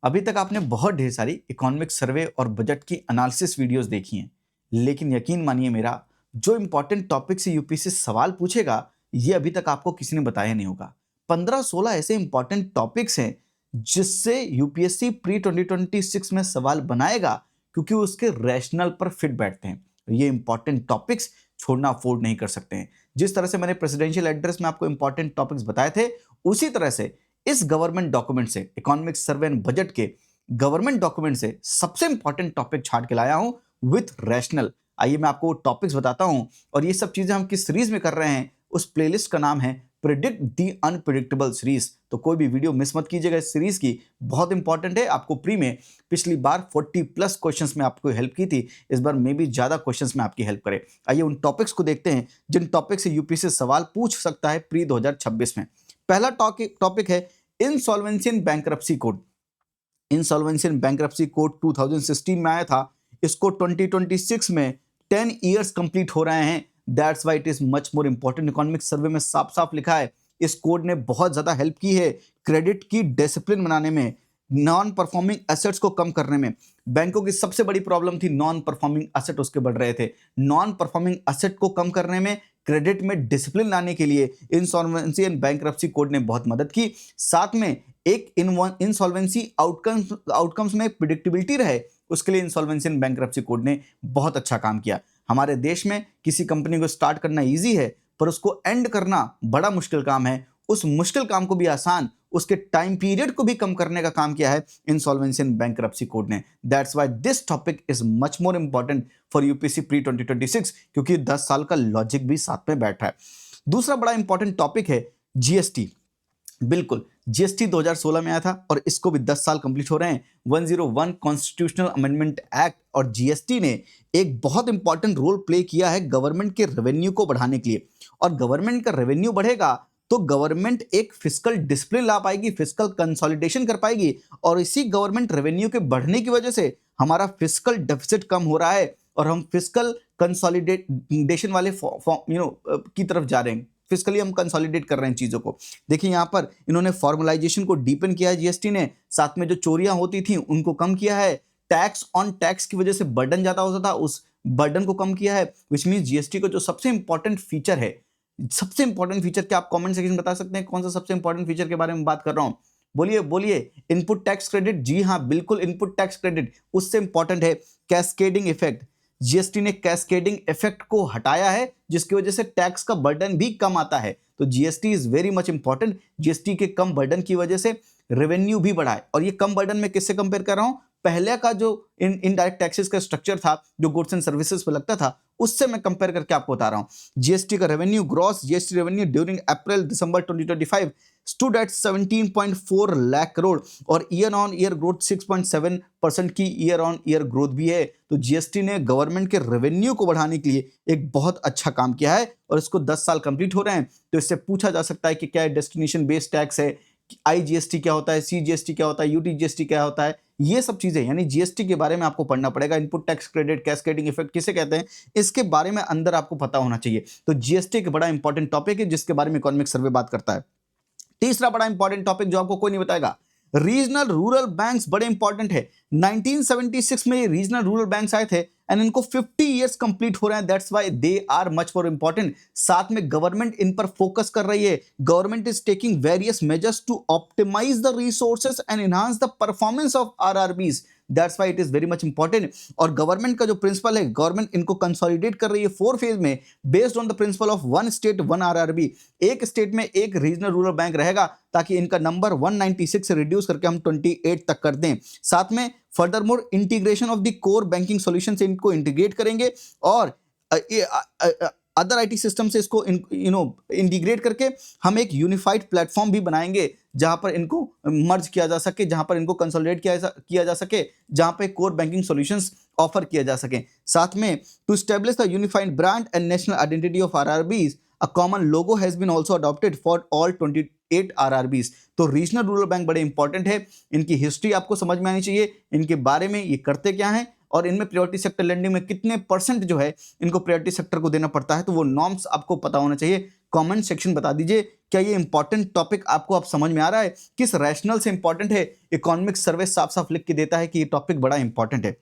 अभी तक आपने बहुत ढेर सारी इकोनॉमिक सर्वे और बजट की एनालिसिस वीडियोस देखी हैं, लेकिन यकीन मानिए मेरा, जो इंपॉर्टेंट टॉपिक से यूपीएससी सवाल पूछेगा ये अभी तक आपको किसी ने बताया नहीं होगा। 15-16 ऐसे इंपॉर्टेंट टॉपिक्स हैं जिससे यूपीएससी प्री 2026 में सवाल बनाएगा, क्योंकि उसके रैशनल पर फिट बैठते हैं। ये इंपॉर्टेंट टॉपिक्स छोड़ना अफोर्ड नहीं कर सकते हैं। जिस तरह से मैंने प्रेसिडेंशियल एड्रेस में आपको इंपॉर्टेंट टॉपिक्स बताए थे, उसी तरह से इस गवर्नमेंट डॉक्यूमेंट से, इकोनॉमिक सर्वे एंड बजट के गवर्नमेंट डॉक्यूमेंट से सबसे इंपॉर्टेंट टॉपिक छाट के लाया हूं विथ रैशनल। आइए मैं आपको टॉपिक्स बताता हूं, और ये सब चीजें हम किस सीरीज में कर रहे हैं। उस प्लेलिस्ट का नाम है प्रिडिक्ट दी अनप्रिडिक्टेबल सीरीज। तो कोई भी वीडियो मिस मत कीजिएगा इस सीरीज की, बहुत इंपॉर्टेंट है। आपको प्री में पिछली बार 40+ क्वेश्चंस में आपको हेल्प की थी, इस बार मे भी ज्यादा क्वेश्चंस में आपकी हेल्प करे। आइए उन टॉपिक्स को देखते हैं जिन टॉपिक से यूपीएससी सवाल पूछ सकता है प्री 2026 में। पहला टॉपिक है insolvency and bankruptcy code. Insolvency and bankruptcy code 2016 में आया था, इसको 2026 में 10 ईयर्स कंप्लीट हो रहे हैं। That's why it is much more important. Economic survey में साफ साफ लिखा है इस कोड ने बहुत ज्यादा हेल्प की है क्रेडिट की डिसिप्लिन बनाने में, नॉन परफॉर्मिंग एसेट्स को कम करने में। बैंकों की सबसे बड़ी प्रॉब्लम थी नॉन परफॉर्मिंग एसेट उसके बढ़ रहे थे। नॉन परफॉर्मिंग एसेट को कम करने में, क्रेडिट में डिसिप्लिन लाने के लिए इंसॉल्वेंसी एंड बैंक्रप्सी कोड ने बहुत मदद की। साथ में एक इंसॉल्वेंसी आउटकम्स में प्रिडिक्टेबिलिटी रहे, उसके लिए इंसॉल्वेंसी एंड बैंक्रप्सी कोड ने बहुत अच्छा काम किया। हमारे देश में किसी कंपनी को स्टार्ट करना इजी है, पर उसको एंड करना बड़ा मुश्किल काम है। उस मुश्किल काम को भी आसान, उसके टाइम पीरियड को भी कम करने का काम किया है इंसॉल्वेंसी एंड बैंक्रप्सी कोड ने। That's why this topic is much more important for UPSC pre 2026, क्योंकि 10 साल का लॉजिक भी साथ में बैठ रहा है। दूसरा बड़ा इंपॉर्टेंट टॉपिक है जीएसटी। बिल्कुल, जीएसटी 2016 में आया था और इसको भी 10 साल कंप्लीट हो रहे हैं। 101 कॉन्स्टिट्यूशनल अमेंडमेंट एक्ट और जीएसटी ने एक बहुत इंपॉर्टेंट रोल प्ले किया है गवर्नमेंट के रेवेन्यू को बढ़ाने के लिए। और गवर्नमेंट का रेवेन्यू बढ़ेगा तो गवर्नमेंट एक फिस्कल डिसिप्लिन ला पाएगी, फिस्कल कंसोलिडेशन कर पाएगी, और इसी गवर्नमेंट रेवेन्यू के बढ़ने की वजह से हमारा फिस्कल डेफिसिट कम हो रहा है और हम फिस्कल कंसोलिडेशन वाले की तरफ जा रहे हैं। फिस्कली हम कंसोलिडेट कर रहे हैं चीजों को। देखिए यहाँ पर इन्होंने फॉर्मलाइजेशन को डीपन किया है जीएसटी ने, साथ में जो चोरियां होती थी उनको कम किया है। टैक्स ऑन टैक्स की वजह से बर्डन ज्यादा होता था, उस बर्डन को कम किया है। विच मीन जीएसटी का जो सबसे इंपॉर्टेंट फीचर है, सबसे इंपॉर्टेंट फीचर क्या आप कमेंट सेक्शन में बता सकते हैं? कौन सा सबसे इंपॉर्टेंट फीचर के बारे में बात कर रहा हूं? बोलिए बोलिए। इनपुट टैक्स क्रेडिट, जी हाँ बिल्कुल, इनपुट टैक्स क्रेडिट उससे इंपॉर्टेंट है। कैस्केडिंग इफेक्ट, जीएसटी ने कैस्केडिंग इफेक्ट को हटाया है, जिसकी वजह से टैक्स का बर्डन भी कम आता है। तो GST is very much important. GST के कम बर्डन की वजह से रेवेन्यू भी बढ़ा है। और ये कम बर्डन में किससे कंपेयर कर रहा हूं? पहले का जो इनडायरेक्ट टैक्सेस का स्ट्रक्चर था, जो गुड्स एंड सर्विसेज पे लगता था, उससे मैं कंपेयर करके आपको बता रहा हूं। जीएसटी का revenue, gross GST revenue during April December 2025 stood at 17.4 lakh crore और ईयर ऑन ईयर ग्रोथ 6.7% की ईयर ऑन ईयर ग्रोथ भी है। तो जीएसटी ने गवर्नमेंट के रेवेन्यू को बढ़ाने के लिए एक बहुत अच्छा काम किया है और इसको 10 साल कंप्लीट हो रहे हैं। तो इससे पूछा जा सकता है कि क्या डेस्टिनेशन बेस्ड टैक्स है, आईजीएसटी क्या होता है, सीजीएसटी क्या होता है, यूटीजीएसटी क्या होता है, ये सब चीजें यानी जीएसटी के बारे में आपको पढ़ना पड़ेगा। Input tax credit, cascading effect किसे कहते हैं, इसके बारे में अंदर आपको पता होना चाहिए। तो जीएसटी एक बड़ा इंपॉर्टेंट टॉपिक है जिसके बारे में इकोनॉमिक सर्वे बात करता है। तीसरा बड़ा इंपॉर्टेंट टॉपिक जो आपको कोई नहीं बताएगा, रीजनल रूरल बैंक्स बड़े इंपॉर्टेंट है। 1976 में ये रीजनल रूरल बैंक्स आए थे एंड इनको 50 इयर्स कंप्लीट हो रहे हैं। That's why they are much more important. साथ में गवर्नमेंट इन पर फोकस कर रही है। Government is taking various measures to optimise the resources and enhance the performance of RRBs. That's why it is very much important. और government का जो प्रिंसिपल है, गवर्नमेंट इनको कंसोलिडेट कर रही है 4 फेज में, based on the principle of 1 state 1 RRB. एक स्टेट में एक रीजनल रूरल बैंक रहेगा ताकि इनका नंबर 196 से रिड्यूस करके हम 28 तक कर दें। साथ में further more integration of the core banking solution से इनको इंटीग्रेट करेंगे और अदर आईटी सिस्टम से इसको इंटीग्रेट करके हम एक यूनिफाइड प्लेटफॉर्म भी बनाएंगे जहां पर इनको मर्ज किया जा सके, जहां पर इनको कंसोलिडेट किया जा सके, जहां पे कोर बैंकिंग सॉल्यूशंस ऑफर किया जा सके। साथ में to establish the unified brand and national identity of RRBs, a common logo has been also adopted for all 28 RRBs. तो रीजनल रूरल बैंक बड़े इंपॉर्टेंट है। इनकी हिस्ट्री आपको समझ में आनी चाहिए, इनके बारे में ये करते क्या हैं और इनमें प्रायोरिटी सेक्टर लेंडिंग में कितने % जो है इनको प्रायोरिटी सेक्टर को देना पड़ता है, तो वो नॉर्म्स आपको पता होना चाहिए। कमेंट सेक्शन बता दीजिए क्या ये इंपॉर्टेंट टॉपिक आपको अब समझ में आ रहा है, किस रैशनल से इंपॉर्टेंट है। इकोनॉमिक सर्वे साफ साफ लिख के देता है कि ये टॉपिक बड़ा इंपॉर्टेंट है।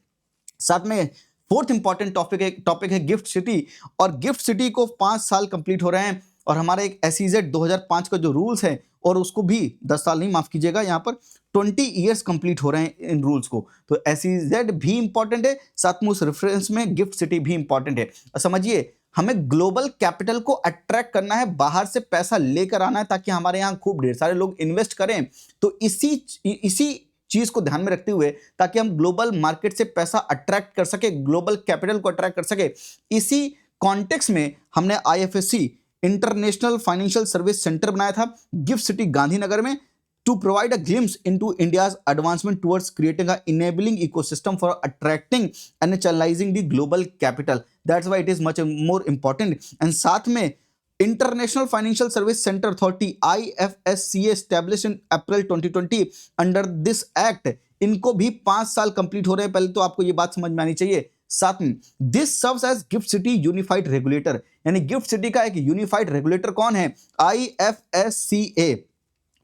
साथ में फोर्थ इंपॉर्टेंट टॉपिक है गिफ्ट सिटी, और गिफ्ट सिटी को 5 साल कंप्लीट हो रहे हैं, और हमारा एक एसईजेड 2005 का जो रूल्स है और उसको भी 10 साल नहीं, माफ कीजिएगा, यहाँ पर 20 ईयर्स कंप्लीट हो रहे हैं इन रूल्स को। तो एसईजेड भी इंपॉर्टेंट है, साथ में उस रेफरेंस में गिफ्ट सिटी भी इंपॉर्टेंट है। और समझिए हमें ग्लोबल कैपिटल को अट्रैक्ट करना है, बाहर से पैसा लेकर आना है ताकि हमारे यहाँ खूब ढेर सारे लोग इन्वेस्ट करें। तो इसी चीज को ध्यान में रखते हुए, ताकि हम ग्लोबल मार्केट से पैसा अट्रैक्ट कर सके, ग्लोबल कैपिटल को अट्रैक्ट कर सके, इसी कॉन्टेक्स्ट में हमने IFSC international financial service centre बनाया था गिफ्ट सिटी गांधीनगर में, to provide a glimpse into India's advancement towards creating an enabling ecosystem for attracting and channelizing the global capital. That's why it is much more important. And साथ में International Financial Service Center Authority IFSCA established in April 2020 under this act, इनको भी 5 साल complete हो रहे हैं। पहले तो आपको ये बात समझ में आनी चाहिए। साथ में this serves as GIFT city unified regulator, यानी गिफ्ट सिटी का एक यूनिफाइड रेगुलेटर कौन है? IFSCA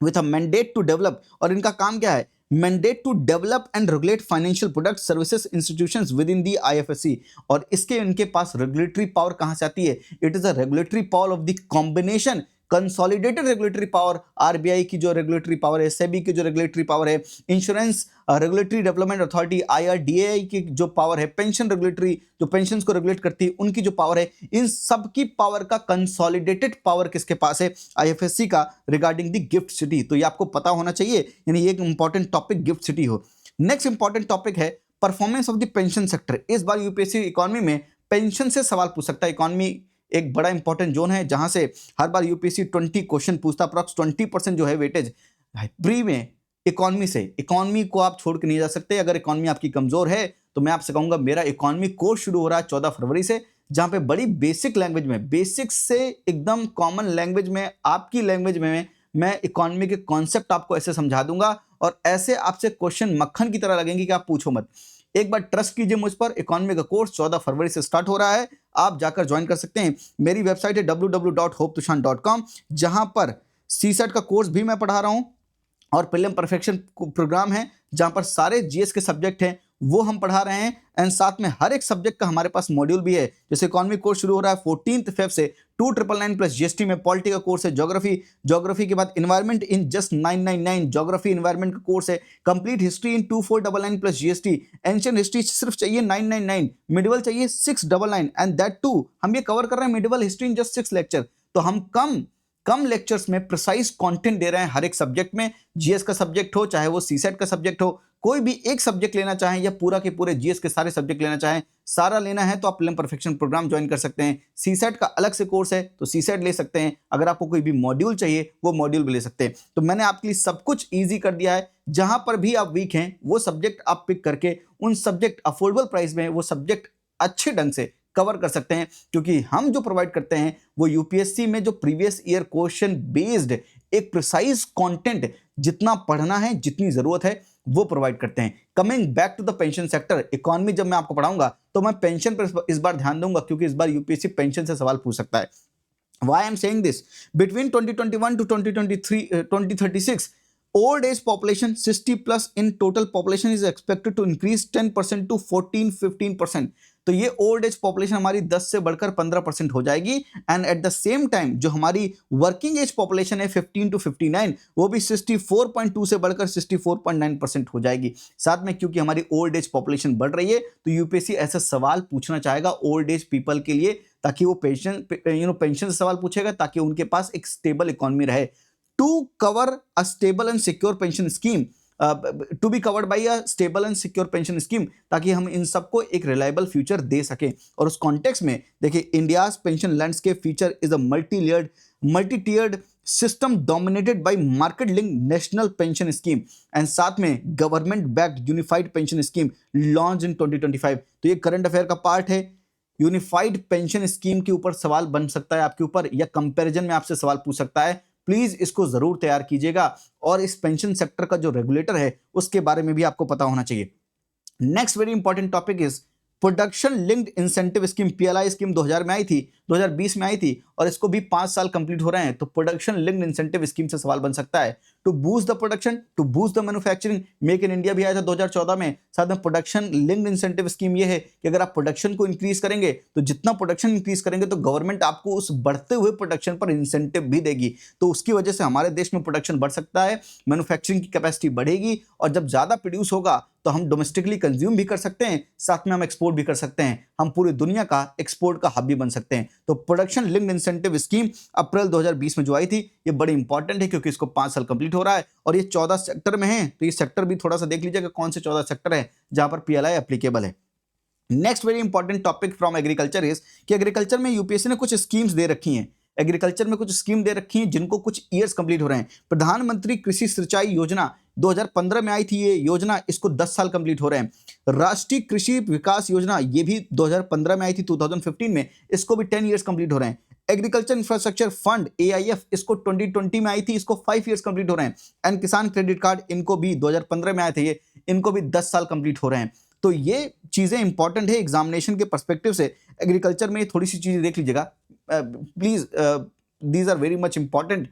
with a mandate to develop, और इनका काम क्या है? mandate to develop and regulate financial products services institutions within the IFSC। और इसके इनके पास रेगुलेटरी पावर कहां से आती है? It is a regulatory power of the combination consolidated regulatory power, RBI की जो रेगुलेटरी पावर है, सेबी की जो रेगुलेटरी पावर है, insurance regulatory development authority IRDAI की जो पावर है, पेंशन रेगुलेटरी जो पेंशन्स को रेगुलेट करती है उनकी जो पावर है, इन सब की पावर का कंसोलिडेटेड पावर किसके पास है? IFSC का, रिगार्डिंग द गिफ्ट सिटी। तो ये आपको पता होना चाहिए, यानी ये एक इंपॉर्टेंट टॉपिक गिफ्ट सिटी हो। नेक्स्ट इंपॉर्टेंट टॉपिक है performance of the pension sector. इस बार यूपीएससी इकोनॉमी में पेंशन से सवाल पूछ सकता है। इकोनॉमी एक बड़ा इंपॉर्टेंट जोन है जहां से हर बार यूपीएससी 20 क्वेश्चन पूछता, अप्रॉक्स 20% जो है वेटेज प्री में इकोनॉमी से। इकोनॉमी को आप छोड़ के नहीं जा सकते। अगर इकोनॉमी आपकी कमजोर है तो मैं आपसे कहूंगा मेरा इकोनॉमी कोर्स शुरू हो रहा है 14 फरवरी से, जहां पे बड़ी बेसिक लैंग्वेज में, बेसिक से एकदम कॉमन लैंग्वेज में, आपकी लैंग्वेज में मैं इकोनॉमी के कॉन्सेप्ट आपको ऐसे समझा दूंगा और ऐसे आपसे क्वेश्चन मक्खन की तरह लगेंगे कि आप पूछो मत। एक बार ट्रस्ट कीजिए मुझ पर। इकोनॉमी का कोर्स 14 फरवरी से स्टार्ट हो रहा है, आप जाकर ज्वाइन कर सकते हैं। मेरी वेबसाइट है www.hopetushan.com, जहां पर सीसेट का कोर्स भी मैं पढ़ा रहा हूं और प्रीलिम परफेक्शन प्रोग्राम है जहां पर सारे जीएस के सब्जेक्ट हैं वो हम पढ़ा रहे हैं। एंड साथ में हर एक सब्जेक्ट का हमारे पास मॉड्यूल भी है। जैसे इकोनॉमी कोर्स शुरू हो रहा है 14 फेब से 2999 प्लस जीएसटी में। पॉलिटी का कोर्स है, ज्योग्राफी के बाद environment in just 999, geography environment का कोर्स है। Complete history in 2499 plus GST. Ancient history सिर्फ चाहिए 999, मिडिवल चाहिए 699, एंड दैट टू हम ये कवर कर रहे हैं medieval history in just 6 lecture. तो हम कम लेक्चर्स में प्रिसाइज कंटेंट दे रहे हैं हर एक सब्जेक्ट में। जीएस का सब्जेक्ट हो, चाहे वो सीसेट का सब्जेक्ट हो, कोई भी एक सब्जेक्ट लेना चाहें या पूरा के पूरे जीएस के सारे सब्जेक्ट लेना चाहें, सारा लेना है तो आप प्रीलिम परफेक्शन प्रोग्राम ज्वाइन कर सकते हैं। सीसेट का अलग से कोर्स है तो सीसेट ले सकते हैं। अगर आपको कोई भी मॉड्यूल चाहिए वो मॉड्यूल भी ले सकते हैं। तो मैंने आपके लिए सब कुछ ईजी कर दिया है। जहां पर भी आप वीक हैं वो सब्जेक्ट आप पिक करके उन सब्जेक्ट अफोर्डेबल प्राइस में वो सब्जेक्ट अच्छे ढंग से कवर कर सकते हैं, क्योंकि हम जो प्रोवाइड करते हैं वो यूपीएससी में जो प्रीवियस ईयर क्वेश्चन बेस्ड एक प्रिसाइज कंटेंट, जितना पढ़ना है, जितनी जरूरत है वो प्रोवाइड करते हैं। Coming back to the pension sector, economy जब मैं आपको पढ़ाऊंगा तो मैं पेंशन पर इस बार ध्यान दूंगा, क्योंकि इस बार यूपीएससी पेंशन से सवाल पूछ सकता है। Why I am saying this? Between 2021 to 2036, old age population 60 plus in total population is expected to increase 10% to 14-15%। तो ये ओल्ड एज पॉपुलेशन हमारी 10 से बढ़कर 15% हो जाएगी। And at the same time जो हमारी वर्किंग एज पॉपुलेशन है 15 to 59, वो भी 64.2 से बढ़कर 64.9% हो जाएगी। साथ में क्योंकि हमारी ओल्ड एज पॉपुलेशन बढ़ रही है तो यूपीएससी ऐसे सवाल पूछना चाहेगा ओल्ड एज पीपल के लिए, ताकि वो पेंशन से सवाल पूछेगा ताकि उनके पास एक स्टेबल इकोनॉमी रहे। To cover a stable and secure pension scheme, to be covered by a stable and secure pension scheme, ताकि हम इन सबको एक रिलायबल फ्यूचर दे सकें। और उस कॉन्टेक्स्ट में देखिए, India's pension landscape feature is a multi tiered system dominated by market link national pension scheme and साथ में government backed unified pension scheme launch in 2025। तो ये करंट अफेयर का पार्ट है। यूनिफाइड पेंशन स्कीम के ऊपर सवाल बन सकता है आपके ऊपर, या कंपैरिजन में आपसे सवाल पूछ सकता है। प्लीज इसको जरूर तैयार कीजिएगा और इस पेंशन सेक्टर का जो रेगुलेटर है उसके बारे में भी आपको पता होना चाहिए। Next very important topic is production linked incentive scheme PLI scheme 2000 में आई थी, 2020 में आई थी और इसको भी 5 साल कंप्लीट हो रहे हैं। तो प्रोडक्शन लिंक्ड इंसेंटिव स्कीम से सवाल बन सकता है। To boost the production, to boost the manufacturing, make in India भी आया था 2014 में। साथ में प्रोडक्शन लिंक्ड इंसेंटिव स्कीम ये है कि अगर आप प्रोडक्शन को इंक्रीज करेंगे तो जितना प्रोडक्शन इंक्रीज करेंगे तो गवर्नमेंट आपको उस बढ़ते हुए प्रोडक्शन पर इंसेंटिव भी देगी। तो उसकी वजह से हमारे देश में प्रोडक्शन बढ़ सकता है, मैन्युफैक्चरिंग की कैपेसिटी बढ़ेगी और जब ज्यादा प्रोड्यूस होगा तो हम डोमेस्टिकली कंज्यूम भी कर सकते हैं, साथ में हम एक्सपोर्ट भी कर सकते हैं। हम पूरी दुनिया का एक्सपोर्ट का हब भी बन सकते हैं। तो प्रोडक्शन लिंक्ड इंसेंटिव स्कीम अप्रैल 2020 में जो आई थी ये बड़ी इंपॉर्टेंट है क्योंकि इसको 5 साल कंप्लीट हो रहा है और ये 14 सेक्टर में है। तो ये सेक्टर भी थोड़ा सा देख लीजिएगा कौन से 14 सेक्टर है जहां पर पीएलआई एप्लीकेबल है। Next very important topic from agriculture is कि एग्रीकल्चर में यूपीएससी ने कुछ स्कीम्स दे रखी हैं। एग्रीकल्चर में कुछ स्कीम दे रखी हैं जिनको कुछ ईयर्स कंप्लीट हो रहे हैं। प्रधानमंत्री कृषि सिंचाई योजना 2015 में आई थी ये योजना, इसको 10 साल कंप्लीट हो रहे हैं। राष्ट्रीय कृषि विकास योजना ये भी 2015 में आई थी 2015 में, इसको भी 10 ईयर्स कंप्लीट हो रहे हैं। एग्रीकल्चर इंफ्रास्ट्रक्चर फंड एआईएफ इसको 2020 में आई थी, इसको 5 ईयर्स कंप्लीट हो रहे हैं। एंड किसान क्रेडिट कार्ड इनको भी 2015 में आए थे ये, इनको भी 10 साल कंप्लीट हो रहे हैं। तो ये चीजें इंपॉर्टेंट है एग्जामिनेशन के पर्सपेक्टिव से। एग्रीकल्चर में थोड़ी सी चीजें देख लीजिएगा please, these are very much important.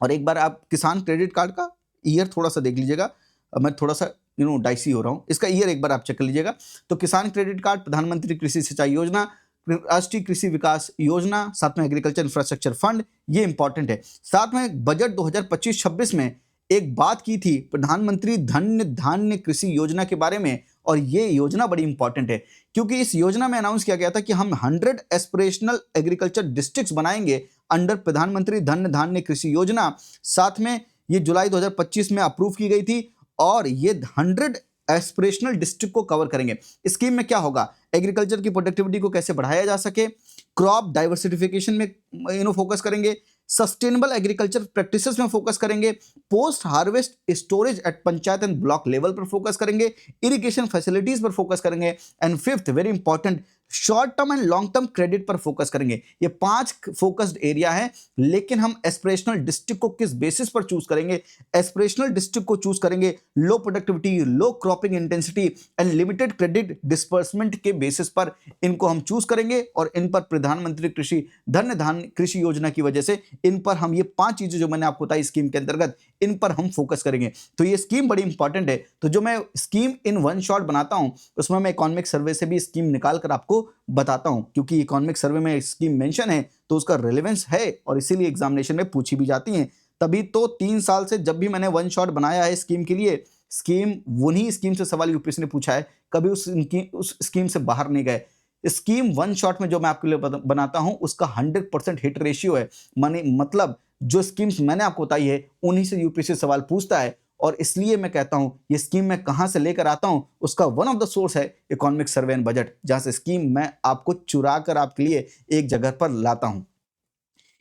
और एक बार आप किसान क्रेडिट कार्ड का ईयर थोड़ा सा देख लीजिएगा, मैं थोड़ा सा डाइसी हो रहा हूँ, इसका ईयर एक बार आप चेक कर लीजिएगा। तो किसान क्रेडिट कार्ड, प्रधानमंत्री कृषि सिंचाई योजना, राष्ट्रीय कृषि विकास योजना, साथ में एग्रीकल्चर इंफ्रास्ट्रक्चर फंड, ये इंपॉर्टेंट है। साथ में बजट 2025-26 में एक बात की थी प्रधानमंत्री धन्य धान्य कृषि योजना के बारे में, और ये योजना बड़ी इंपॉर्टेंट है क्योंकि इस योजना में अनाउंस किया गया था कि हम 100 एस्पिरेशनल एग्रीकल्चर डिस्ट्रिक्ट्स बनाएंगे अंडर प्रधानमंत्री धन्य धान्य कृषि योजना। साथ में ये जुलाई 2025 में अप्रूव की गई थी और ये 100 एस्पिरेशनल डिस्ट्रिक्ट को कवर करेंगे। स्कीम में क्या होगा, एग्रीकल्चर की प्रोडक्टिविटी को कैसे बढ़ाया जा सके, क्रॉप डाइवर्सिफिकेशन में फोकस करेंगे, सस्टेनेबल एग्रीकल्चर प्रैक्टिसेस में फोकस करेंगे, post harvest storage at panchayat and block level पर फोकस करेंगे, इरिगेशन फैसिलिटीज पर फोकस करेंगे, and fifth very important short term and long term credit पर फोकस करेंगे। ये 5 फोकस्ड एरिया है, लेकिन हम एस्पिरेशनल डिस्ट्रिक्ट को किस बेसिस पर चूज करेंगे? एस्पिरेशनल डिस्ट्रिक्ट को चूज करेंगे लो productivity, low cropping intensity and limited credit disbursement के बेसिस पर इनको हम चूज करेंगे और इन पर प्रधानमंत्री कृषि धन्य धान्य कृषि योजना की वजह से इन पर हम ये 5 चीजें जो मैंने आपको बताई स्कीम के अंतर्गत, इन पर हम फोकस करेंगे। तो ये स्कीम बड़ी इंपॉर्टेंट है। तो जो मैं स्कीम इन वन शॉट बनाता हूं उसमें मैं इकोनॉमिक सर्वे से भी स्कीम निकाल कर आपको बताता हूं, क्योंकि इकोनॉमिक सर्वे में स्कीम मेंशन है तो उसका रेलेवेंस है और इसीलिए एग्जामिनेशन में पूछी भी जाती हैं। तभी तो 3 साल से जब भी मैंने वन शॉट बनाया है स्कीम के लिए, स्कीम उन्हीं स्कीम से सवाल यूपीएससी ने पूछा है, कभी उस स्कीम से बाहर नहीं गए। स्कीम वन शॉट में जो मैं आपके लिए बनाता हूं उसका 100% हिट रेशियो है। मतलब जो स्कीम्स मैंने आपको बताई है उन्हीं से यूपीएससी सवाल पूछता है, और इसलिए मैं कहता हूं ये स्कीम मैं कहां से लेकर आता हूं उसका वन ऑफ द सोर्स है इकोनॉमिक सर्वे एंड बजट, जहां से स्कीम मैं आपको चुरा कर आपके लिए एक जगह पर लाता हूं।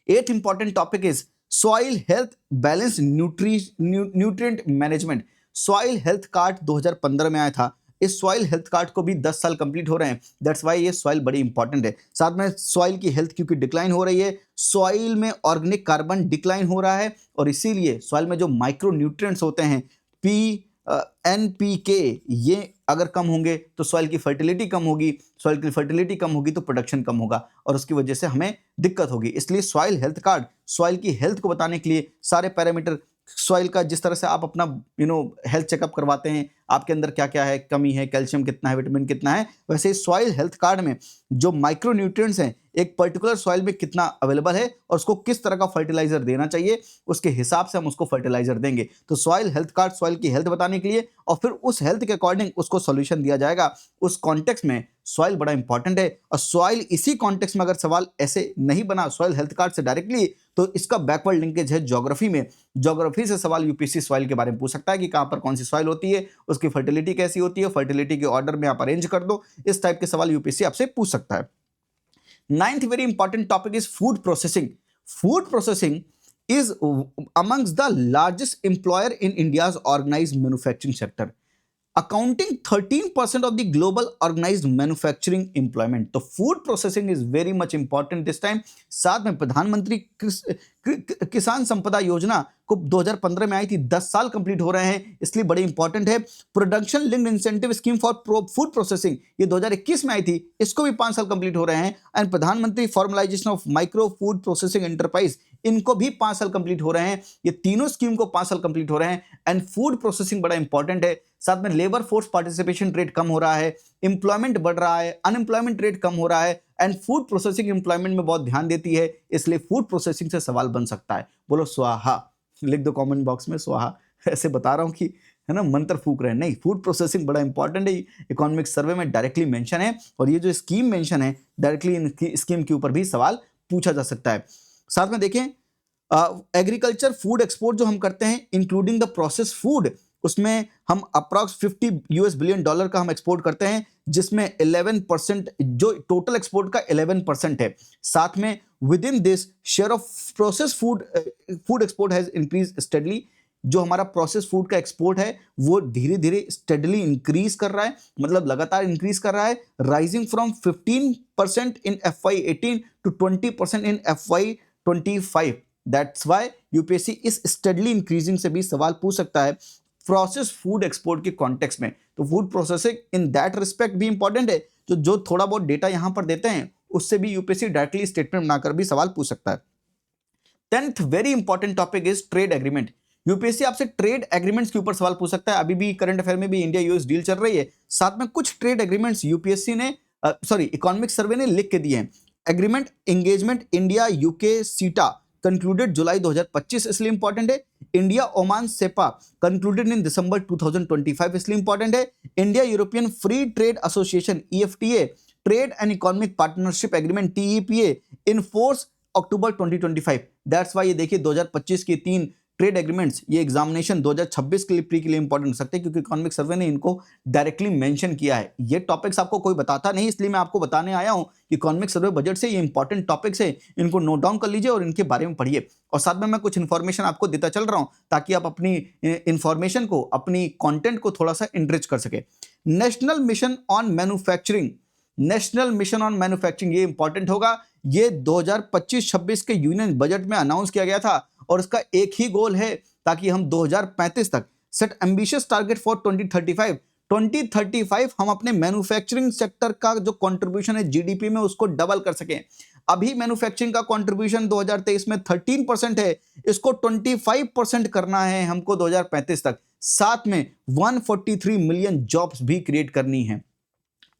8th important topic is soil health balance nutrient management. Soil health card 2015 में आया था, इस सॉइल हेल्थ कार्ड को भी 10 साल कंप्लीट हो रहे हैं। दैट्स वाई ये सॉइल बड़ी इंपॉर्टेंट है। साथ में सॉइल की हेल्थ क्योंकि डिक्लाइन हो रही है, सॉइल में ऑर्गेनिक कार्बन डिक्लाइन हो रहा है और इसीलिए सॉइल में जो माइक्रो न्यूट्रिएंट्स होते हैं NPK, ये अगर कम होंगे तो सॉइल की फर्टिलिटी कम होगी, सॉइल की फर्टिलिटी कम होगी तो प्रोडक्शन कम होगा और उसकी वजह से हमें दिक्कत होगी। इसलिए सॉइल हेल्थ कार्ड सॉइल की हेल्थ को बताने के लिए सारे पैरामीटर सॉइल का, जिस तरह से आप अपना हेल्थ चेकअप करवाते हैं, आपके अंदर क्या क्या है, कमी है, कैल्शियम कितना है, विटामिन कितना है, वैसे ही सॉइल हेल्थ कार्ड में जो माइक्रो न्यूट्रिएंट्स हैं एक पर्टिकुलर सॉइल में कितना अवेलेबल है और उसको किस तरह का फर्टिलाइजर देना चाहिए, उसके हिसाब से हम उसको फर्टिलाइजर देंगे। तो सॉइल हेल्थ कार्ड सॉइल की हेल्थ बताने के लिए और फिर उस हेल्थ के अकॉर्डिंग उसको सॉल्यूशन दिया जाएगा। उस कॉन्टेक्स्ट में सॉइल बड़ा इंपॉर्टेंट है और सॉइल इसी कॉन्टेक्स्ट में अगर सवाल ऐसे नहीं बना सॉइल हेल्थ कार्ड से डायरेक्टली, तो इसका बैकवर्ड लिंकेज है ज्योग्राफी में। ज्योग्राफी से सवाल यूपीएससी सॉइल के बारे में पूछ सकता है कि कहां पर कौन सी सॉइल होती है, उसकी फर्टिलिटी कैसी होती है, फर्टिलिटी के ऑर्डर में आप अरेंज कर दो, इस टाइप के सवाल यूपीएससी आपसे पूछ सकता है। 9th very important topic is food processing. Food processing is amongst the largest employer in India's organized manufacturing sector. Accounting 13% of the global organised manufacturing employment. तो food processing is very much important this time. साथ में प्रधानमंत्री किसान संपदा योजना को 2015 में आई थी, 10 साल कंप्लीट हो रहे हैं, इसलिए बड़े इंपॉर्टेंट है। Production linked incentive scheme for food processing, ये 2021 में आई थी, इसको भी 5 साल कंप्लीट हो रहे हैं। एंड प्रधानमंत्री formalisation of micro food processing enterprise, इनको भी 5 साल कंप्लीट हो रहे हैं। ये तीनों स्कीम को 5 साल कंप्लीट हो रहे हैं। एंड फूड प्रोसेसिंग बड़ा इंपॉर्टेंट है। साथ में लेबर फोर्स पार्टिसिपेशन रेट कम हो रहा है, इंप्लॉयमेंट बढ़ रहा है, अनएम्प्लॉयमेंट रेट कम हो रहा है। एंड फूड प्रोसेसिंग इंप्लॉयमेंट में बहुत ध्यान देती है, इसलिए फूड प्रोसेसिंग से सवाल बन सकता है। बोलो स्वाहा, लिख दो कमेंट बॉक्स में स्वाहा। ऐसे बता रहा हूं कि है ना, मंत्र फूक रहे हैं, नहीं, फूड प्रोसेसिंग बड़ा इंपॉर्टेंट है। इकोनॉमिक सर्वे में डायरेक्टली मेंशन है, और ये जो स्कीम मेंशन है डायरेक्टली इन स्कीम के ऊपर भी सवाल पूछा जा सकता है। साथ में देखें, एग्रीकल्चर फूड एक्सपोर्ट जो हम करते हैं इंक्लूडिंग द प्रोसेस फूड, उसमें हम अप्रॉक्स $50 बिलियन का हम एक्सपोर्ट करते हैं, जिसमें 11% जो टोटल एक्सपोर्ट का 11% है। साथ में with in this share of process food export has increase steadily. जो हमारा प्रोसेस फूड का एक्सपोर्ट है वो धीरे धीरे स्टेडली इंक्रीज कर रहा है, मतलब लगातार इंक्रीज कर रहा है, rising from 15% in FY18 to 20% in FY25। That's why UPSC इस स्टेडली इंक्रीजिंग से भी सवाल पूछ सकता है प्रोसेस फूड एक्सपोर्ट के कॉन्टेक्स्ट में। तो food processing in that respect भी इंपॉर्टेंट है। तो जो थोड़ा बहुत डेटा यहां पर देते हैं उससे भी यूपीएससी डायरेक्टली स्टेटमेंट बनाकर भी सवाल पूछ सकता है। 10th very important topic is trade agreement. UPSC आपसे ट्रेड एग्रीमेंट्स के ऊपर सवाल पूछ सकता है। अभी भी करंट अफेयर में भी इंडिया यूएस डील चल रही है, साथ में कुछ ट्रेड एग्रीमेंट्स यूपीएससी ने इकोनॉमिक सर्वे ने लिख के दिए हैं। Agreement engagement India UK CETA concluded July 2025, इसलिए इंपॉर्टेंट है। India Oman CEPA concluded in December 2025, इसलिए इंपॉर्टेंट है। India European free trade association EFTA trade and economic partnership agreement TEPA in force October 2025। That's why ये देखिए 2025 के 3 trade agreements ये examination 2026 के लिए प्री के लिए इंपॉर्टेंट हो सकते हैं, क्योंकि इकोनॉमिक सर्वे ने इनको डायरेक्टली मेंशन किया है। ये टॉपिक्स आपको कोई बताता नहीं, इसलिए मैं आपको बताने आया हूं कि इकोनॉमिक सर्वे बजट से ये इंपॉर्टेंट टॉपिक्स है, इनको नोट डाउन कर लीजिए और इनके बारे में पढ़िए। और साथ में मैं कुछ इन्फॉर्मेशन आपको देता चल रहा हूं ताकि आप अपनी इंफॉर्मेशन को, अपनी कॉन्टेंट को थोड़ा सा एनरिच कर सके। National mission on manufacturing, national mission on manufacturing ये इंपॉर्टेंट होगा। ये 2025-26 के यूनियन बजट में अनाउंस किया गया था, और इसका एक ही गोल है ताकि हम 2035 तक सेट एम्बिशियस टारगेट फॉर 2035 हम अपने मैन्युफैक्चरिंग सेक्टर का जो कंट्रीब्यूशन है जीडीपी में उसको डबल कर सकें। अभी मैन्युफैक्चरिंग का कंट्रीब्यूशन 2023 में 13% है, इसको 25% करना है हमको 2035 तक। साथ में 143 मिलियन जॉब्स भी क्रिएट करनी है,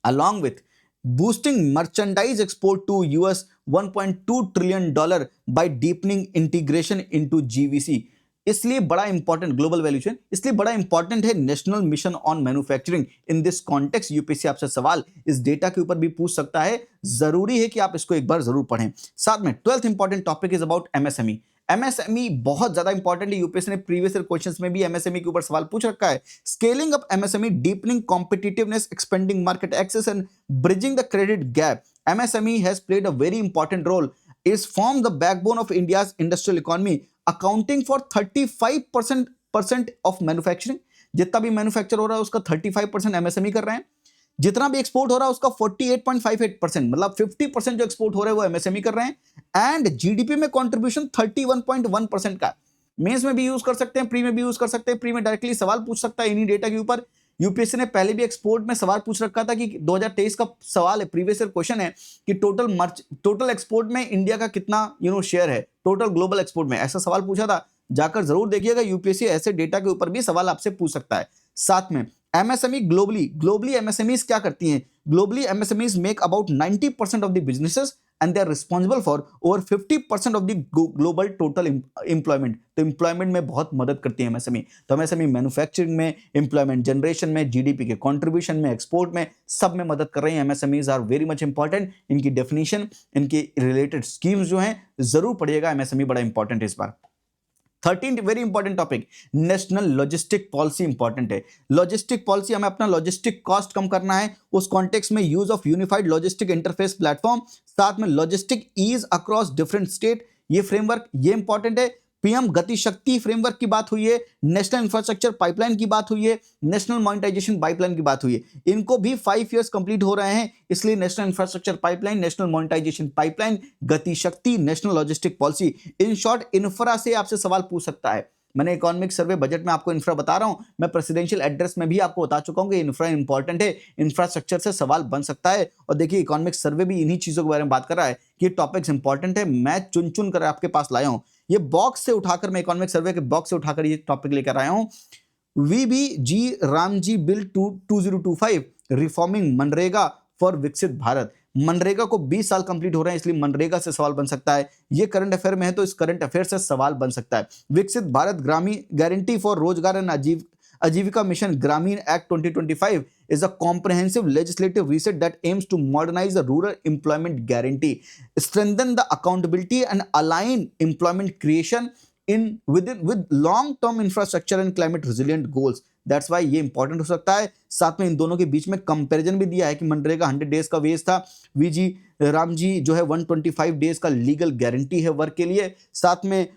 along with boosting merchandise export to US $1.2 trillion by deepening integration into GVC। इसलिए बड़ा इंपॉर्टेंट ग्लोबल वैल्यू चेन, इसलिए बड़ा इंपॉर्टेंट है national mission on manufacturing. In this context UPSC आपसे सवाल इस डेटा के ऊपर भी पूछ सकता है, जरूरी है कि आप इसको एक बार जरूर पढ़ें। साथ में 12th important topic is about MSME। MSME बहुत ज्यादा इंपॉर्टेंट है, यूपीएससी ने प्रीवियस ईयर क्वेश्चंस में भी MSME के ऊपर सवाल पूछ रखा है। Scaling up MSME, deepening competitiveness, expanding market access and bridging the credit gap. MSME has played a very important role, is formed the backbone of India's industrial economy, accounting for 35% of manufacturing। जितना भी manufacture हो रहा है उसका 35% MSME कर रहे हैं। जितना भी एक्सपोर्ट हो रहा है उसका 48.58%, मतलब 50% जो एक्सपोर्ट हो रहा है वो MSME कर रहे हैं। एंड जीडीपी में कंट्रीब्यूशन 31.1% का। मेंस में भी यूज कर सकते हैं, प्री में भी यूज कर सकते हैं। प्री में डायरेक्टली सवाल पूछ सकता है इन्हीं डेटा के ऊपर। यूपीएससी ने पहले भी एक्सपोर्ट में सवाल पूछ रखा था कि 2023 का सवाल है, प्रीवियस ईयर क्वेश्चन है कि टोटल एक्सपोर्ट में इंडिया का कितना शेयर है टोटल ग्लोबल एक्सपोर्ट में, ऐसा सवाल पूछा था। जाकर जरूर देखिएगा, यूपीएससी ऐसे डेटा के ऊपर भी सवाल आपसे पूछ सकता है। साथ में MSME ग्लोबली MSMEs क्या करती हैं? Globally MSMEs make about 90% of the businesses and they are responsible for over 50% of the global total employment. तो एम्प्लॉयमेंट में बहुत मदद करती है MSME। तो MSME मैन्युफैक्चरिंग में, एम्प्लॉयमेंट जनरेशन में, जीडीपी के कंट्रीब्यूशन में, एक्सपोर्ट में, सब में मदद कर रही हैं। MSMEs are very much important. इनकी डेफिनेशन, इनकी रिलेटेड स्कीम्स जो हैं जरूर पढ़िएगा। MSME बड़ा इंपॉर्टेंट है इस बार। 13th very important topic, national logistic policy important है। लॉजिस्टिक पॉलिसी, हमें अपना लॉजिस्टिक कॉस्ट कम करना है, उस कॉन्टेक्स्ट में use of unified logistic interface platform, साथ में logistic ease across different state, ये फ्रेमवर्क ये इंपॉर्टेंट है। पीएम गति शक्ति फ्रेमवर्क की बात हुई है, नेशनल इंफ्रास्ट्रक्चर पाइपलाइन की बात हुई है, नेशनल मॉनिटाइजेशन पाइपलाइन की बात हुई है। इनको भी 5 इयर्स कंप्लीट हो रहे हैं, इसलिए national infrastructure pipeline, national monetisation pipeline, Gati Shakti, national logistic policy, in short infra से आपसे सवाल पूछ सकता है। मैंने इकोनॉमिक सर्वे बजट में आपको इंफ्रा बता रहा हूं, मैं प्रेसिडेंशियल एड्रेस में भी आपको बता चुका हूं कि इंफ्रा इंपॉर्टेंट है, इंफ्रास्ट्रक्चर से सवाल बन सकता है। और देखिए इकोनॉमिक सर्वे भी इन्हीं चीजों के बारे में बात कर रहा है कि टॉपिक्स इंपॉर्टेंट है, मैं चुन चुन कर आपके पास लाया हूं। ये बॉक्स से उठाकर, मैं इकोनॉमिक सर्वे के बॉक्स से उठाकर ये टॉपिक लेकर आया हूं। VBG RAM G bill 2025 reforming MNREGA for Viksit Bharat. MNREGA को 20 साल कंप्लीट हो रहे हैं, इसलिए मनरेगा से सवाल बन सकता है। ये करंट अफेयर में है तो इस करंट अफेयर से सवाल बन सकता है। विकसित भारत ग्रामीण गारंटी फॉर रोजगार एंड आजीविका मिशन ग्रामीण act 2025 is a comprehensive legislative reset that aims to modernize the rural employment guarantee, strengthen the accountability and align employment creation with long-term infrastructure and climate resilient goals. That's why ये important हो सकता है। साथ में इन दोनों के बीच में comparison भी दिया है कि मनरेगा 100 डेज का वेज था, वीजी राम जी जो है 125 डेज का लीगल गारंटी है वर्क के लिए। साथ में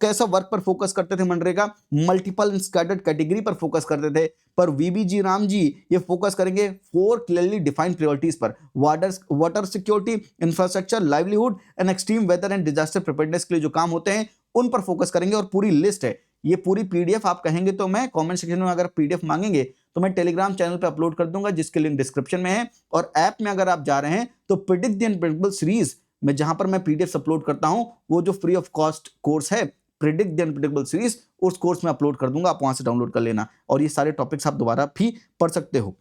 कैसा वर्क पर फोकस करते थे MNREGA, multiple and scattered category पर फोकस करते थे, पर वीबीजी राम जी ये फोकस करेंगे 4 क्लियरली डिफाइंड प्रायोरिटीज पर, water security, infrastructure, livelihood and extreme weather and disaster preparedness के लिए जो काम होते हैं उन पर फोकस करेंगे। और पूरी लिस्ट है, ये पूरी पीडीएफ आप कहेंगे तो मैं कमेंट सेक्शन में अगर पीडीएफ मांगेंगे तो मैं टेलीग्राम चैनल पे अपलोड कर दूंगा, जिसके लिंक डिस्क्रिप्शन में है। और ऐप में अगर आप जा रहे हैं तो प्रेडिक्ट द अनप्रेडिक्टेबल सीरीज में जहां पर मैं पीडीएफ अपलोड करता हूं, वो जो फ्री ऑफ कॉस्ट कोर्स है प्रेडिक्ट द अनप्रेडिक्टेबल सीरीज, उस कोर्स में अपलोड कर दूंगा, आप वहां से डाउनलोड कर लेना और ये सारे टॉपिक्स आप दोबारा भी पढ़ सकते हो।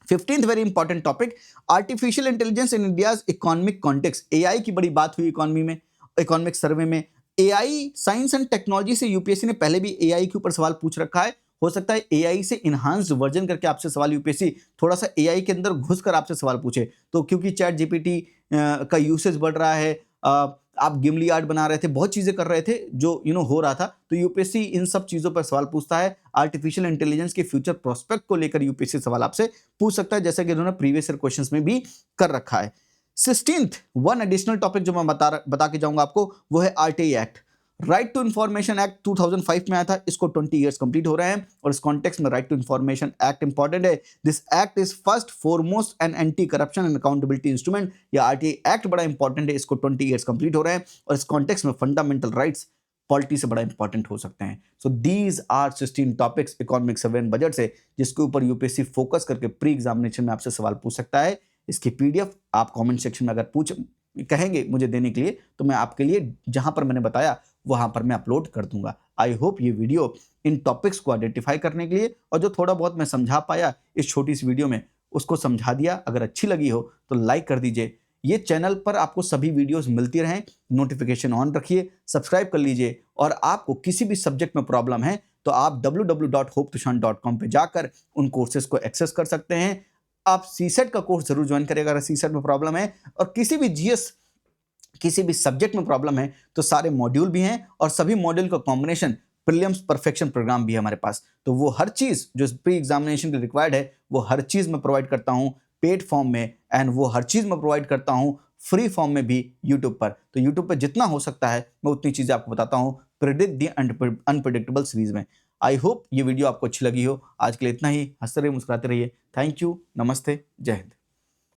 15th very important topic, artificial intelligence in India's economic context. AI की बड़ी बात हुई इकोनॉमी में, इकोनॉमिक सर्वे में। एआई साइंस एंड टेक्नोलॉजी से यूपीएससी ने पहले भी एआई के ऊपर सवाल पूछ रखा है। हो सकता है एआई से इनहांस्ड वर्जन करके आपसे सवाल यूपीएससी थोड़ा सा एआई के अंदर घुसकर आपसे सवाल पूछे, तो क्योंकि चैट जीपीटी का यूसेज बढ़ रहा है, आप गिमली आर्ट बना रहे थे, बहुत चीजें कर रहे थे जो हो रहा था, तो यूपीएससी इन सब चीजों पर सवाल पूछता है। आर्टिफिशियल इंटेलिजेंस के फ्यूचर प्रोस्पेक्ट को लेकर यूपीएससी सवाल आपसे पूछ सकता है, जैसा कि उन्होंने प्रीवियस ईयर क्वेश्चंस में भी कर रखा है। 16th वन एडिशनल टॉपिक जो मैं बता के जाऊंगा आपको, वो है RTI act. Right to information act 2005 में आया था, इसको 20 इयर्स कंप्लीट हो रहे हैं और इस कॉन्टेक्स्ट में right to information act important है। This act is first foremost and anti corruption and accountability instrument. ये आरटीआई एक्ट बड़ा इंपॉर्टेंट है, इसको 20 इयर्स कंप्लीट हो रहे हैं और इस कॉन्टेक्स्ट में फंडामेंटल राइट्स पॉलिटी से बड़ा इंपॉर्टेंट हो सकते हैं। So these are 16 topics economic survey and budget से, जिसके ऊपर यूपीएससी फोकस करके प्री एग्जामिनेशन में आपसे सवाल पूछ सकता है। इसकी पीडीएफ आप कमेंट सेक्शन में अगर कहेंगे मुझे देने के लिए, तो मैं आपके लिए जहां पर मैंने बताया वहां पर मैं अपलोड कर दूंगा। आई होप ये वीडियो इन टॉपिक्स को आइडेंटिफाई करने के लिए, और जो थोड़ा बहुत मैं समझा पाया इस छोटी सी वीडियो में उसको समझा दिया। अगर अच्छी लगी हो तो लाइक कर दीजिए। ये चैनल पर आपको सभी वीडियोस मिलती रहें, नोटिफिकेशन ऑन रखिए, सब्सक्राइब कर लीजिए। और आपको किसी भी सब्जेक्ट में प्रॉब्लम है तो आप www.hoptushan.com पे जाकर उन कोर्सेज को एक्सेस कर सकते हैं। आप सीसेट का कोर्स जरूर ज्वाइन करिएगा अगर सीसेट में प्रॉब्लम है, और किसी भी जीएस किसी भी सब्जेक्ट में प्रॉब्लम है तो सारे मॉड्यूल भी हैं और सभी मॉड्यूल का कॉम्बिनेशन प्रीलिम्स परफेक्शन प्रोग्राम भी है हमारे पास। तो वो हर चीज जो प्री एग्जामिनेशन के रिक्वायर्ड है वो हर चीज मैं प्रोवाइड करता हूं पेड फॉर्म में, एंड वो हर चीज मैं प्रोवाइड करता हूं फ्री फॉर्म में भी यूट्यूब पर। तो यूट्यूब पर जितना हो सकता है मैं उतनी चीजें आपको बताता हूं प्रेडिक्ट द अनप्रेडिक्टेबल सीरीज में। आई होप ये वीडियो आपको अच्छी लगी हो। आज के लिए इतना ही। हंसते रहिए, मुस्कुराते रहिए। थैंक यू, नमस्ते, जय हिंद।